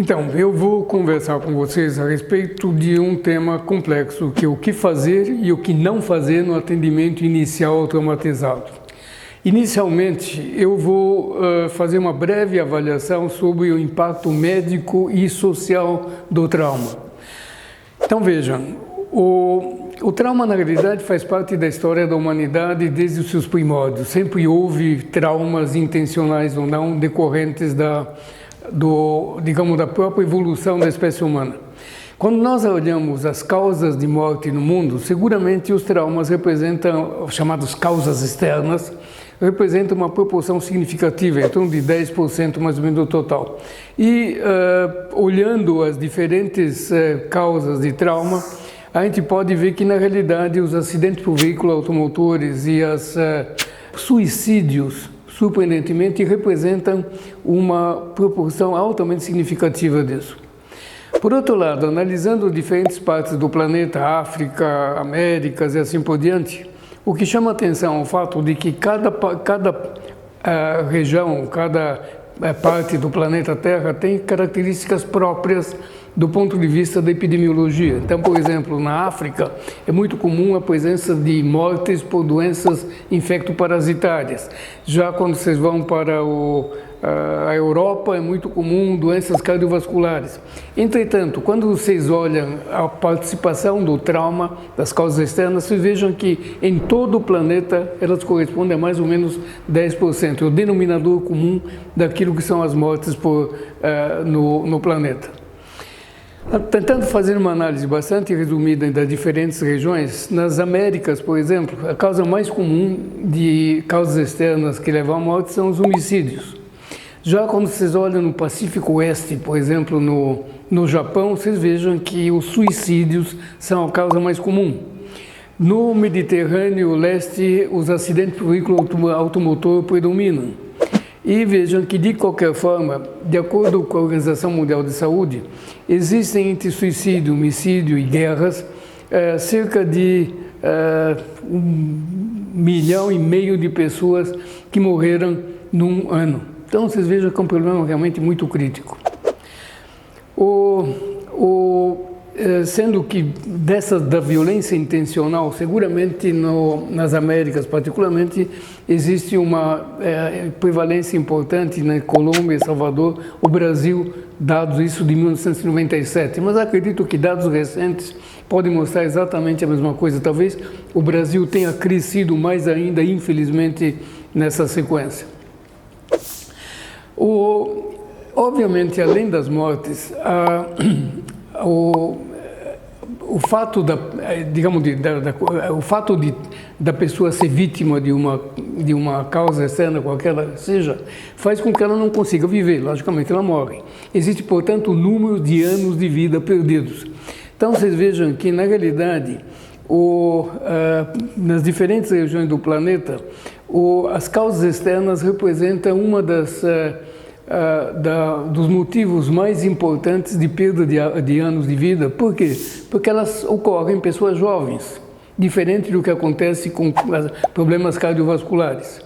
Então, eu vou conversar com vocês a respeito de um tema complexo, que é o que fazer e o que não fazer no atendimento inicial ao traumatizado. Inicialmente, eu vou fazer uma breve avaliação sobre o impacto médico e social do trauma. Então, vejam, o trauma, na realidade, faz parte da história da humanidade desde os seus primórdios. Sempre houve traumas intencionais ou não decorrentes da própria evolução da espécie humana. Quando nós olhamos as causas de morte no mundo, seguramente os traumas representam, chamadas causas externas, representam uma proporção significativa, em torno de 10% mais ou menos do total. E olhando as diferentes causas de trauma, a gente pode ver que, na realidade, os acidentes por veículos automotores e os suicídios, surpreendentemente, representam uma proporção altamente significativa disso. Por outro lado, analisando diferentes partes do planeta, África, Américas e assim por diante, o que chama atenção é o fato de que cada região, cada parte do planeta Terra tem características próprias do ponto de vista da epidemiologia. Então, por exemplo, na África é muito comum a presença de mortes por doenças infectoparasitárias. Já quando vocês vão para a Europa é muito comum doenças cardiovasculares. Entretanto, quando vocês olham a participação do trauma, das causas externas, vocês vejam que em todo o planeta elas correspondem a mais ou menos 10%, é o denominador comum daquilo que são as mortes no planeta. Tentando fazer uma análise bastante resumida das diferentes regiões, nas Américas, por exemplo, a causa mais comum de causas externas que levam à morte são os homicídios. Já quando vocês olham no Pacífico Oeste, por exemplo, no Japão, vocês vejam que os suicídios são a causa mais comum. No Mediterrâneo Leste, os acidentes por veículo automotor predominam. E vejam que, de qualquer forma, de acordo com a Organização Mundial de Saúde, existem entre suicídio, homicídio e guerras cerca de 1,5 milhão de pessoas que morreram num ano. Então, vocês vejam que é um problema realmente muito crítico. Sendo que da violência intencional, seguramente nas Américas particularmente, existe uma prevalência importante na Colômbia e Salvador, o Brasil, dados isso de 1997, mas acredito que dados recentes podem mostrar exatamente a mesma coisa. Talvez o Brasil tenha crescido mais ainda, infelizmente, nessa sequência. Obviamente, além das mortes, o fato da pessoa ser vítima de uma causa externa, qualquer que seja, faz com que ela não consiga viver. Logicamente, ela morre. Existe, portanto, um número de anos de vida perdidos. Então, vocês vejam que, na realidade, nas diferentes regiões do planeta, as causas externas representam uma dos motivos mais importantes de perda de anos de vida. Por quê? Porque elas ocorrem em pessoas jovens, diferente do que acontece com problemas cardiovasculares.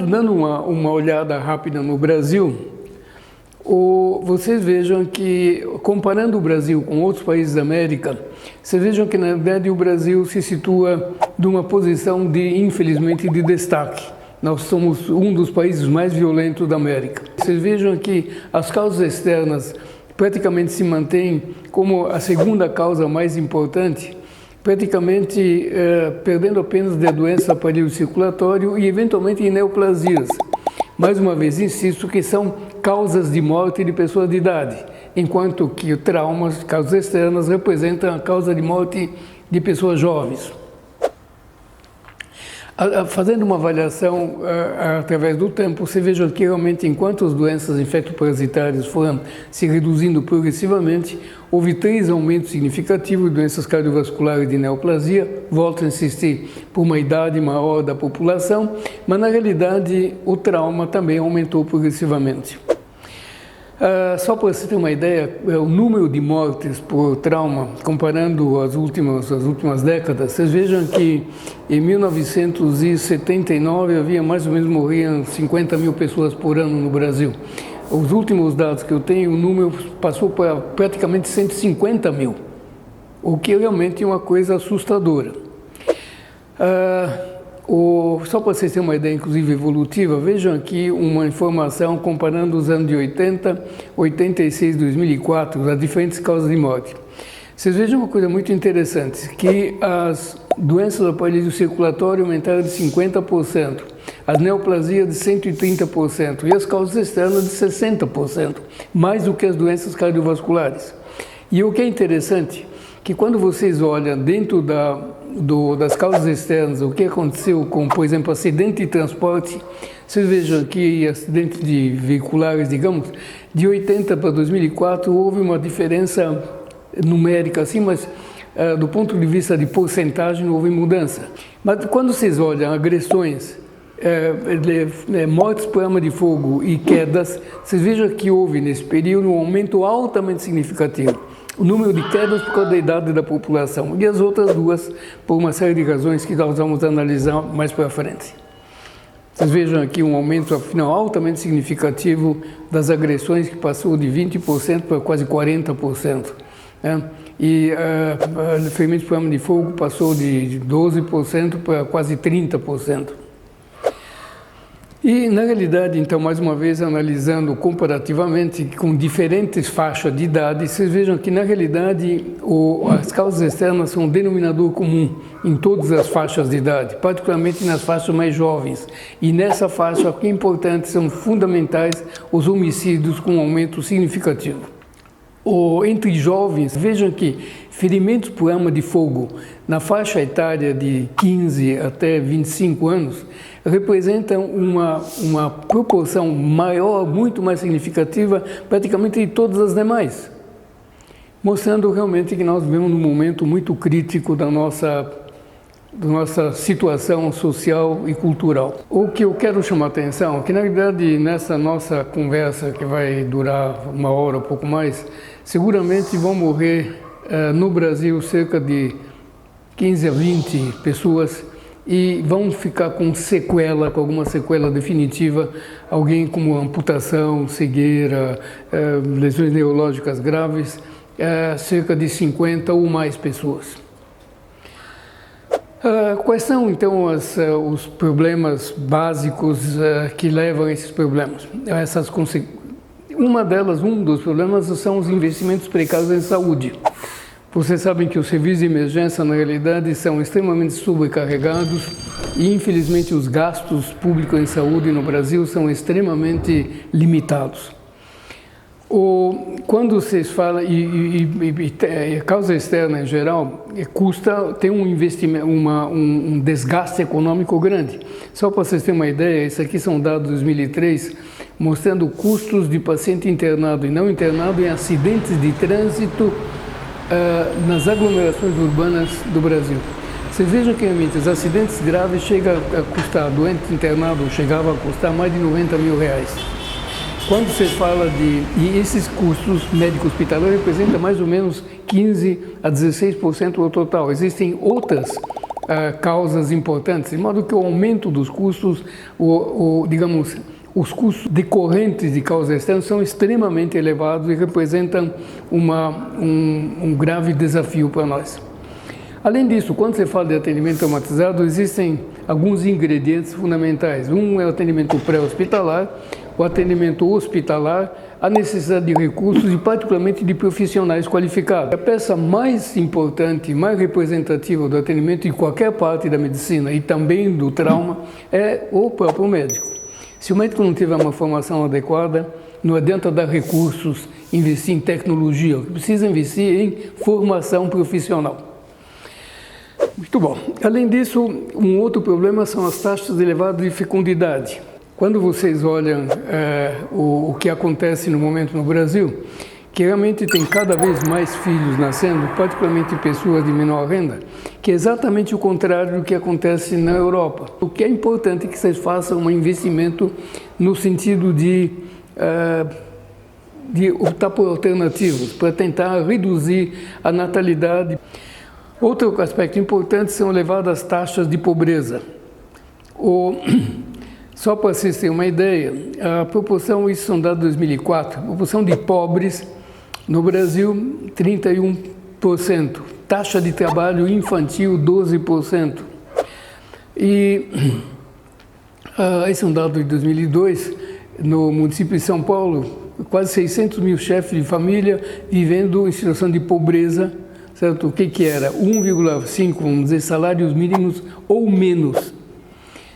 Dando uma olhada rápida no Brasil, vocês vejam que, comparando o Brasil com outros países da América, vocês vejam que, na verdade, o Brasil se situa numa posição infelizmente, de destaque. Nós somos um dos países mais violentos da América. Vocês vejam que as causas externas praticamente se mantêm como a segunda causa mais importante, praticamente perdendo apenas de doença do aparelho circulatório e, eventualmente, em neoplasias. Mais uma vez, insisto que são causas de morte de pessoas de idade, enquanto que traumas, causas externas, representam a causa de morte de pessoas jovens. Fazendo uma avaliação através do tempo, você veja que realmente, enquanto as doenças infectoparasitárias foram se reduzindo progressivamente, houve 3 aumentos significativos de doenças cardiovasculares e de neoplasia. Volto a insistir, por uma idade maior da população, mas na realidade o trauma também aumentou progressivamente. Só para você ter uma ideia, o número de mortes por trauma, comparando as últimas décadas, vocês vejam que em 1979 havia mais ou menos morriam 50 mil pessoas por ano no Brasil. os últimos dados que eu tenho, o número passou para praticamente 150 mil, o que realmente é uma coisa assustadora. Só para vocês terem uma ideia, inclusive evolutiva, vejam aqui uma informação comparando os anos de 80, 86, 2004, as diferentes causas de morte. Vocês vejam uma coisa muito interessante, que as doenças do aparelho circulatório aumentaram de 50%, as neoplasias de 130% e as causas externas de 60%, mais do que as doenças cardiovasculares. E o que é interessante, que quando vocês olham dentro das causas externas, o que aconteceu com, por exemplo, acidente de transporte, vocês vejam aqui acidentes de veiculares, digamos, de 80 para 2004 houve uma diferença numérica assim, mas do ponto de vista de porcentagem não houve mudança. Mas quando vocês olham agressões, mortes por arma de fogo e quedas, vocês vejam que houve nesse período um aumento altamente significativo. O número de quedas por causa da idade da população e as outras duas por uma série de razões que nós vamos analisar mais para frente. Vocês vejam aqui um aumento, afinal, altamente significativo das agressões, que passou de 20% para quase 40%. Né? E ferimentos por arma de fogo passou de 12% para quase 30%. E, na realidade, então, mais uma vez, analisando comparativamente com diferentes faixas de idade, vocês vejam que, na realidade, as causas externas são um denominador comum em todas as faixas de idade, particularmente nas faixas mais jovens. E nessa faixa, o que é importante, são fundamentais os homicídios com um aumento significativo. Entre jovens, vejam que ferimentos por arma de fogo na faixa etária de 15 até 25 anos representam uma proporção maior, muito mais significativa, praticamente de todas as demais, mostrando realmente que nós vivemos num momento muito crítico da nossa situação social e cultural. O que eu quero chamar a atenção é que, na verdade, nessa nossa conversa, que vai durar uma hora ou pouco mais, seguramente vão morrer no Brasil cerca de 15 a 20 pessoas e vão ficar com sequela, com alguma sequela definitiva, alguém como amputação, cegueira, lesões neurológicas graves, cerca de 50 ou mais pessoas. Quais são, então, os problemas básicos que levam a esses problemas? Um dos problemas são os investimentos precários em saúde. Vocês sabem que os serviços de emergência, na realidade, são extremamente sobrecarregados e, infelizmente, os gastos públicos em saúde no Brasil são extremamente limitados. Quando vocês falam, e causa externa em geral, tem um investimento, um desgaste econômico grande. Só para vocês terem uma ideia, isso aqui são dados de 2003, mostrando custos de paciente internado e não internado em acidentes de trânsito nas aglomerações urbanas do Brasil. Vocês vejam que realmente os acidentes graves chegam a custar, doente internado chegava a custar mais de 90 mil reais. Quando você fala e esses custos médico-hospitalares representam mais ou menos 15 a 16% do total. Existem outras causas importantes, de modo que o aumento dos custos, digamos, os custos decorrentes de causas externas são extremamente elevados e representam um grave desafio para nós. Além disso, quando você fala de atendimento traumatizado, existem alguns ingredientes fundamentais. Um é o atendimento pré-hospitalar, o atendimento hospitalar, a necessidade de recursos e particularmente de profissionais qualificados. A peça mais importante, mais representativa do atendimento de qualquer parte da medicina e também do trauma é o próprio médico. Se o médico não tiver uma formação adequada, não adianta dar recursos, investir em tecnologia, precisa investir em formação profissional. Muito bom. Além disso, um outro problema são as taxas elevadas de fecundidade. Quando vocês olham o que acontece no momento no Brasil, que realmente tem cada vez mais filhos nascendo, particularmente pessoas de menor renda, que é exatamente o contrário do que acontece na Europa. O que é importante é que vocês façam um investimento no sentido de optar por alternativas, para tentar reduzir a natalidade. Outro aspecto importante são elevadas taxas de pobreza. Só para vocês terem uma ideia, a proporção, isso são dados de 2004, a proporção de pobres no Brasil, 31%. Taxa de trabalho infantil, 12%. E esse é um dado de 2002, no município de São Paulo, quase 600 mil chefes de família vivendo em situação de pobreza, certo? O que era? 1,5, vamos dizer, salários mínimos ou menos.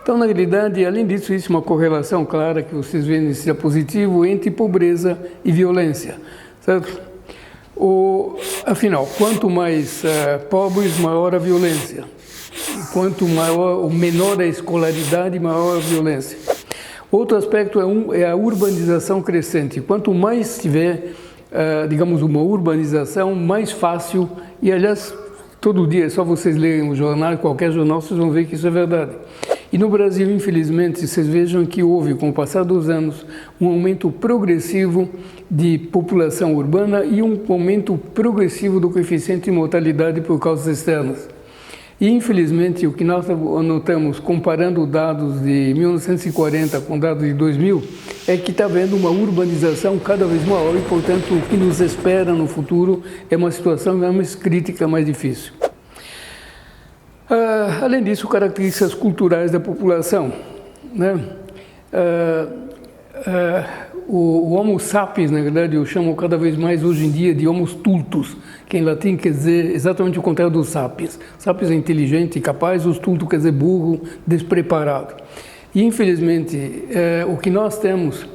Então, na realidade, além disso, existe uma correlação clara que vocês veem nesse positivo entre pobreza e violência, certo? Afinal, quanto mais pobres, maior a violência. Quanto menor a escolaridade, maior a violência. Outro aspecto é a urbanização crescente. Quanto mais tiver, digamos, uma urbanização, mais fácil, e aliás, todo dia, é só vocês lerem o jornal, qualquer jornal, vocês vão ver que isso é verdade. E no Brasil, infelizmente, vocês vejam que houve, com o passar dos anos, um aumento progressivo de população urbana e um aumento progressivo do coeficiente de mortalidade por causas externas. E, infelizmente, o que nós notamos, comparando dados de 1940 com dados de 2000, é que está havendo uma urbanização cada vez maior e, portanto, o que nos espera no futuro é uma situação mais crítica, mais difícil. Além disso, características culturais da população, né? O Homo sapiens, na verdade, eu chamo cada vez mais hoje em dia de Homo stultus, que em latim quer dizer exatamente o contrário do sapiens. Sapiens é inteligente e capaz, o stultus quer dizer burro, despreparado. E, infelizmente, o que nós temos,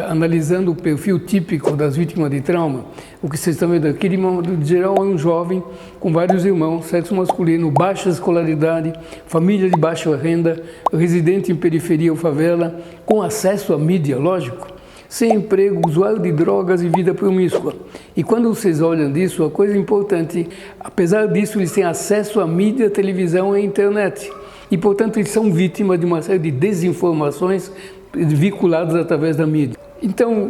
analisando o perfil típico das vítimas de trauma, o que vocês estão vendo aqui, de geral, é um jovem com vários irmãos, sexo masculino, baixa escolaridade, família de baixa renda, residente em periferia ou favela, com acesso à mídia, lógico, sem emprego, usuário de drogas e vida promíscua. E quando vocês olham disso, a coisa importante, apesar disso, eles têm acesso à mídia, televisão e internet. E, portanto, eles são vítimas de uma série de desinformações vinculadas através da mídia. Então,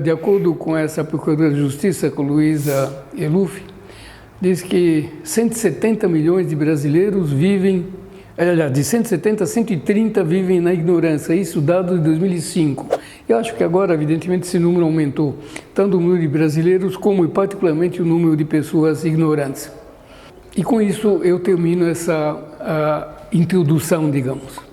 de acordo com essa Procuradora de Justiça, com Luísa Eluf, diz que 170 milhões de brasileiros vivem, de 170 a 130 vivem na ignorância, isso dado de 2005. Eu acho que agora, evidentemente, esse número aumentou, tanto o número de brasileiros como, e particularmente, o número de pessoas ignorantes. E com isso eu termino essa introdução, digamos.